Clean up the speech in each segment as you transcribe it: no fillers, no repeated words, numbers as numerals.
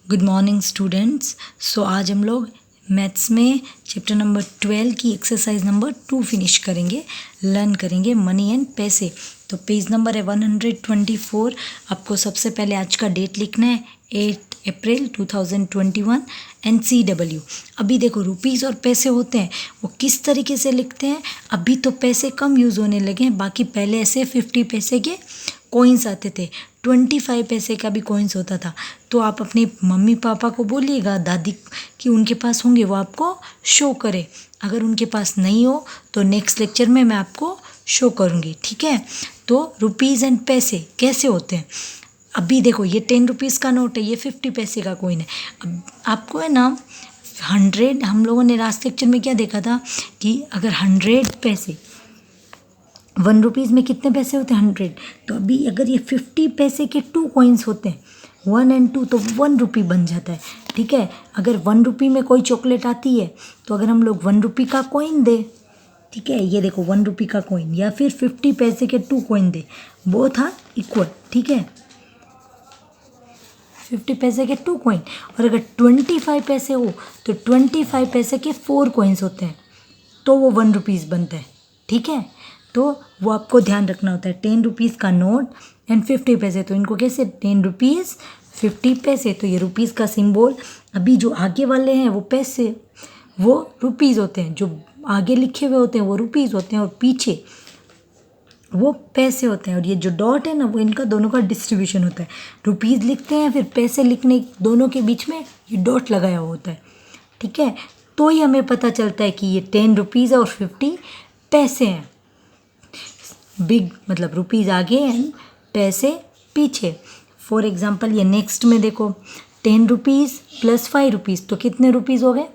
Good morning students. सो आज हम लोग मैथ्स में चैप्टर नंबर 12 की एक्सरसाइज नंबर 2 फिनिश करेंगे, लर्न करेंगे मनी एंड पैसे। तो पेज नंबर है 124। आपको सबसे पहले आज का डेट लिखना है 8 अप्रैल 2021 NCW। अभी देखो रुपीज़ और पैसे होते हैं वो किस तरीके से लिखते हैं। अभी तो पैसे कम यूज़ होने लगे हैं, बाकी पहले ऐसे 50 पैसे के कॉइन्स आते थे, 25 पैसे का भी कॉइन्स होता था। तो आप अपने मम्मी पापा को बोलिएगा, दादी कि उनके पास होंगे वो आपको शो करें। अगर उनके पास नहीं हो तो नेक्स्ट लेक्चर में मैं आपको शो करूँगी, ठीक है। तो रुपीज़ एंड पैसे कैसे होते हैं। अभी देखो ये 10 रुपीज़ का नोट है, ये 50 पैसे का कॉइन है। अब आपको है ना 100, हम लोगों ने लास्ट लेक्चर में क्या देखा था कि अगर 100 पैसे 1 रुपीज़ में कितने पैसे होते हैं 100। तो अभी अगर ये 50 पैसे के 2 कॉइन्स होते हैं 1 और 2 तो 1 रुपी बन जाता है, ठीक है। अगर 1 रुपी में कोई चॉकलेट आती है तो अगर हम लोग 1 रुपी का कॉइन दे, ठीक है, ये देखो 1 रुपी का कॉइन या फिर 50 पैसे के 2 कॉइन दे, वो था इक्वल, ठीक है। 50 पैसे के 2 कॉइन और अगर 25 पैसे हो तो 25 पैसे के 4 कॉइन्स होते हैं तो वो 1 रुपीज़ बनता है, ठीक है। तो वो आपको ध्यान रखना होता है। 10 रुपीज़ का नोट एंड 50 पैसे, तो इनको कैसे 10 रुपीज़ 50 पैसे, तो ये रुपीज़ का सिंबल। अभी जो आगे वाले हैं वो पैसे, वो रुपीज़ होते हैं, जो आगे लिखे हुए होते हैं वो रुपीज़ होते हैं और पीछे वो पैसे होते हैं। और ये जो डॉट है ना वो इनका दोनों का डिस्ट्रीब्यूशन होता है। रुपीज़ लिखते हैं फिर पैसे लिखने दोनों के बीच में ये डॉट लगाया हुआ होता है, ठीक है। तो ही हमें पता चलता है कि ये 10 रुपीज़ और 50 पैसे हैं। बिग मतलब रुपीज़ आगे एंड पैसे पीछे। फॉर एग्जांपल ये नेक्स्ट में देखो 10 रुपीज़ प्लस 5 रुपीज़ तो कितने रुपीज़ हो गए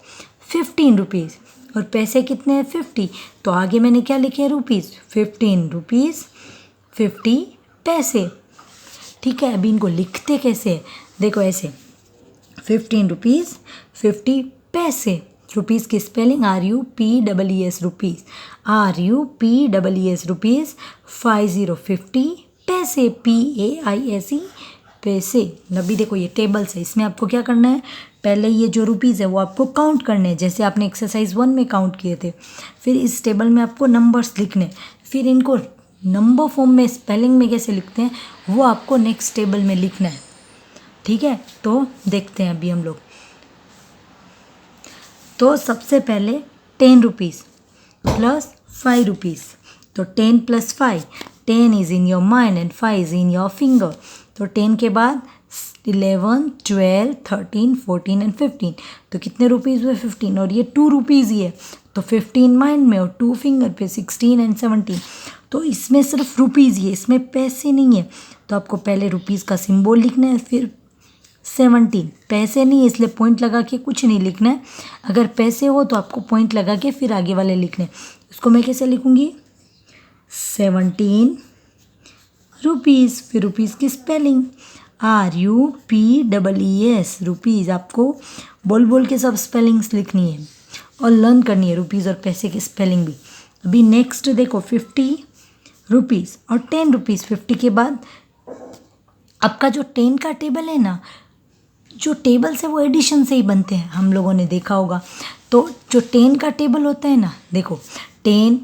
15 रुपीज़ और पैसे कितने हैं 50। तो आगे मैंने क्या लिखे रुपीज़ 15 रुपीज़ 50 पैसे, ठीक है। अभी इनको लिखते कैसे हैं, देखो ऐसे 15 रुपीज़ 50 पैसे। रुपीज़ की spelling RUPEES rupees, RUPEES rupees 50 पैसे PAISE पैसे। अभी देखो ये टेबल्स है, इसमें आपको क्या करना है, पहले ये जो रुपीज़ है वो आपको काउंट करने हैं जैसे आपने एक्सरसाइज 1 में काउंट किए थे। फिर इस टेबल में आपको नंबर्स लिखने, फिर इनको नंबर फॉर्म में स्पेलिंग में कैसे लिखते हैं वो आपको नेक्स्ट टेबल में लिखना है, ठीक है। तो देखते हैं अभी हम लोग। तो सबसे पहले 10 रुपीज़ प्लस 5 रुपीज़, तो 10 plus 5, 10 is in your mind and 5 is in your finger. तो 10 के बाद 11 12 13 14 एंड 15, तो कितने रुपीज़ हुए 15। और ये 2 रुपीज़ ही है तो 15 माइंड में और 2 फिंगर पे 16 एंड 17। तो इसमें सिर्फ रुपीज़ ही है, इसमें पैसे नहीं है। तो आपको पहले रुपीज़ का सिंबल लिखना है, फिर 17 पैसे नहीं है इसलिए पॉइंट लगा के कुछ नहीं लिखना है। अगर पैसे हो तो आपको पॉइंट लगा के फिर आगे वाले लिखने हैं। उसको मैं कैसे लिखूँगी 17 रुपीज़, फिर रुपीज़ की स्पेलिंग RUPEES रुपीज़। आपको बोल बोल के सब स्पेलिंग्स लिखनी है और लर्न करनी है रुपीज़ और पैसे की स्पेलिंग भी। अभी नेक्स्ट देखो 50 रुपीज़ और 10 रुपीज़। 50 के बाद आपका जो 10 का टेबल है ना, जो टेबल्स है वो एडिशन से ही बनते हैं, हम लोगों ने देखा होगा। तो जो 10 का टेबल होता है ना, देखो 10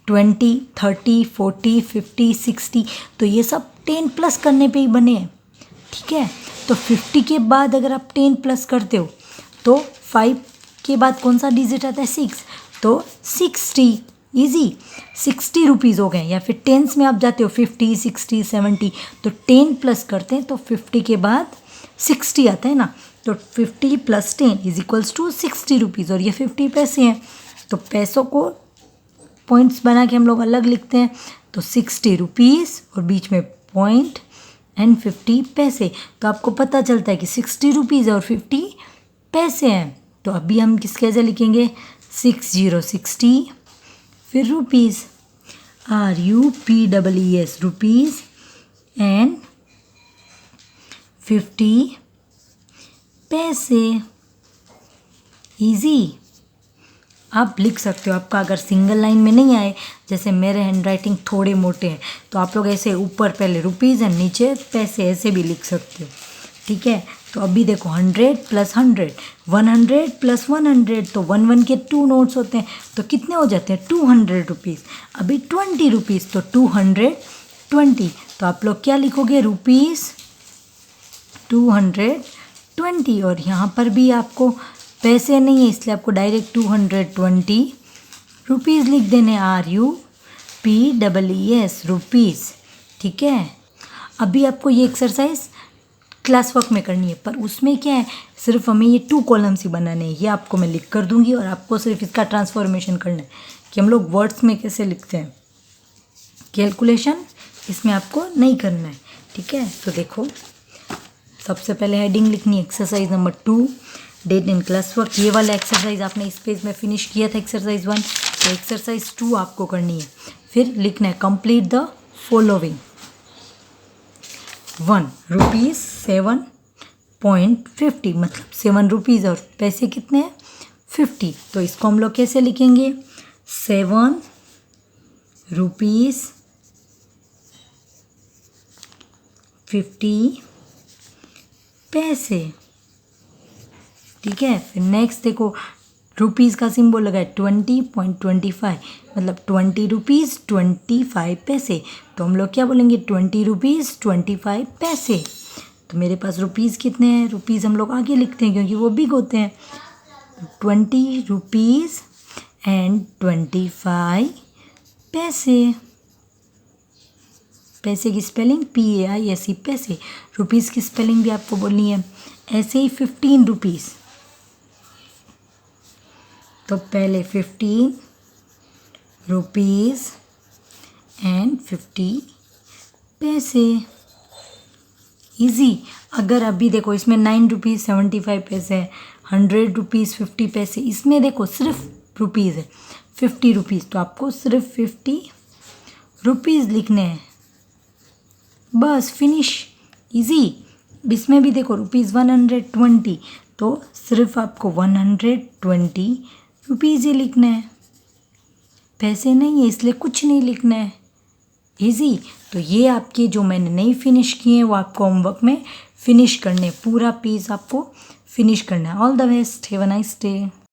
20 30 40 50 60, तो ये सब 10 प्लस करने पे ही बने हैं, ठीक है। तो 50 के बाद अगर आप 10 प्लस करते हो तो 5 के बाद कौन सा डिजिट आता है 6, तो 60 ईजी 60 रुपीज़ हो गए। या फिर टेंस में आप जाते हो 50 60 70, तो 10 प्लस करते हैं तो 50 के बाद 60 आता है ना, तो 50 plus 10 is equals to 60 rupees. और ये 50 पैसे हैं तो पैसों को पॉइंट्स बना के हम लोग अलग लिखते हैं। तो 60 रुपीज़ और बीच में पॉइंट एंड 50 पैसे। तो आपको पता चलता है कि 60 रुपीज़ और 50 पैसे हैं। तो अभी हम किस कैसे लिखेंगे 60 फिर रुपीज़ RUPEES रुपीज़ एंड 50 पैसे। इजी आप लिख सकते हो। आपका अगर सिंगल लाइन में नहीं आए, जैसे मेरे हैंड राइटिंग थोड़े मोटे हैं, तो आप लोग ऐसे ऊपर पहले रुपीज़ एंड नीचे पैसे ऐसे भी लिख सकते हो, ठीक है। तो अभी देखो 100 प्लस 100, 100 प्लस 100, तो 1 के 2 नोट्स होते हैं, तो कितने हो जाते हैं 200 रुपीज़। अभी 20 रुपीज़, तो 220, तो आप लोग क्या लिखोगे रुपीज़ 220। और यहाँ पर भी आपको पैसे नहीं है, इसलिए आपको डायरेक्ट 220 रुपीज़ लिख देने, RUPEES रुपीज़। ठीक है। अभी आपको ये एक्सरसाइज क्लास वर्क में करनी है, पर उसमें क्या है, सिर्फ हमें ये 2 कॉलम्स ही बनाने हैं। ये आपको मैं लिख कर दूंगी और आपको सिर्फ इसका ट्रांसफॉर्मेशन करना है कि हम लोग वर्ड्स में कैसे लिखते हैं। कैलकुलेशन इसमें आपको नहीं करना है। ठीक है। तो देखो, सबसे पहले हेडिंग लिखनी है exercise number 2, date in class work. ये वाला एक्सरसाइज आपने इस पेज में फिनिश किया था एक्सरसाइज 1, तो एक्सरसाइज 2 आपको करनी है। फिर लिखना है कंप्लीट द फॉलोइंग। 1 रुपीज़ 7.50, मतलब 7 रुपीज़ और पैसे कितने हैं 50। तो इसको हम लोग कैसे लिखेंगे, 7 रुपीज़ 50 पैसे। ठीक है। फिर नेक्स्ट देखो, रुपीज़ का सिंबल लगा है 20.25, मतलब 20 रुपीज़ 25 पैसे। तो हम लोग क्या बोलेंगे 20 रुपीज़ 25 पैसे। तो मेरे पास रुपीज़ कितने हैं, रुपीज़ हम लोग आगे लिखते हैं क्योंकि वो बिग होते हैं। 20 रुपीज़ एंड 25 पैसे। पैसे की स्पेलिंग PAISE, पैसे। रुपीज़ की स्पेलिंग भी आपको बोलनी है। ऐसे ही 15 रुपीज़, तो पहले 15 रुपीज़ एंड 50 पैसे। इजी। अगर अभी देखो इसमें 9 रुपीज़ 75 पैसे है, 100 रुपीज़ 50 पैसे, इसमें देखो सिर्फ रुपीज़ है 50 रुपीज़, तो आपको सिर्फ 50 रुपीज़ लिखने हैं, बस फिनिश। इजी। इसमें भी देखो रुपीज़ 120, तो सिर्फ आपको 120 रुपीज़ ही लिखना है, पैसे नहीं है इसलिए कुछ नहीं लिखना है। इजी। तो ये आपके जो मैंने नहीं फिनिश किए हैं वो आपको होमवर्क में फिनिश करने, पूरा पेज आपको फिनिश करना है। All the best, have a nice day.